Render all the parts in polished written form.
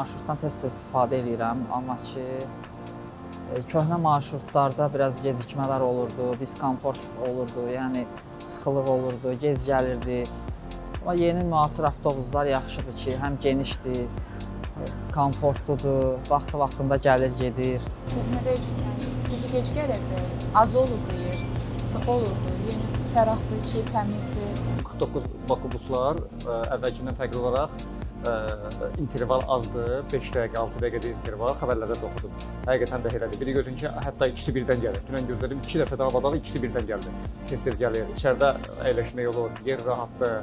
marşrutdan tez-tez istifadə edirəm, amma ki köhnə marşrutlarda biraz gecikmələr olurdu, diskomfort olurdu, yəni sıxılıq olurdu, gec gəlirdi. Amma yeni müasir avtobuslar yaxşıdır ki, həm genişdir, komfortludur, vaxtında gəlir, gedir. Köhnədə düzü gec gəlirdi, az olurdu yer, sıx olurdu, yeni fərahdır ki, təmizdir. 49 bakobuslar əvvəlkindən fərqli olaraq interval azdır, 5 dəqiqə, 6 dəqiqədə interval xəbərlərdə də oxudum. Həqiqətən də elədir. Biri gözün ki, hətta ikisi birdən gəlir. Dünən gözlədim, 2 dəfə daha badalı, ikisi birdən gəldi. Tez-tez gəlir. İçəridə əyləşmək olur, yer rahatdır.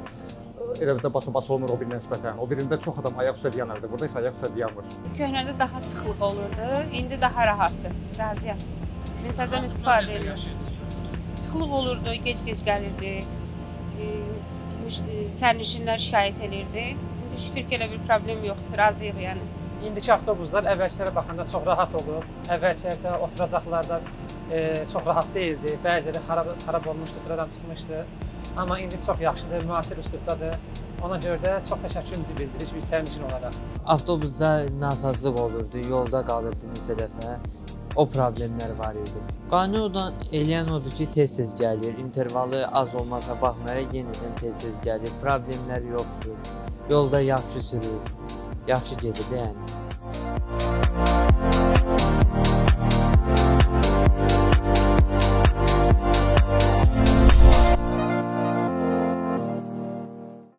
Elə bir də basa-basa olmur o birinə nisbətən. O birində çox adam ayaq üstə dayanırdı. Burada isə ayaq üstə dayanmır. Köhnədə daha sıxlıq olurdu, indi daha rahatdır. Razıyam. Müntəzəm istifadə edirəm. Sıxlıq olurdu, gec-gec gəlirdi. Sərnişinlər şikayət edirdi. İndi şükür ki, elə bir problem yoxdur, razıyıq yəni. İndiki avtobuslar əvvəlkilərə baxanda çox rahat olub. Əvvəlkilərdə oturacaqlarda çox rahat deyildi. Bəziləri xarab olmuşdu, sıradan çıxmışdı. Amma indi çox yaxşıdır, müasir üslubdadır. Ona görə də çox təşəkkürümüzü bildiririk bir sərnişin olaraq. Avtobusda nasazlıq olurdu, yolda qalırdı neçə dəfə. O problemlər var idi. Qanunan eləyən odur ki, tez-tez gəlir. İntervalı az olmasa baxmayaraq yenidən tez-tez gəlir. Problemlər yoxdur. Yolda yaxşı sürür. Yaxşı gedir yəni.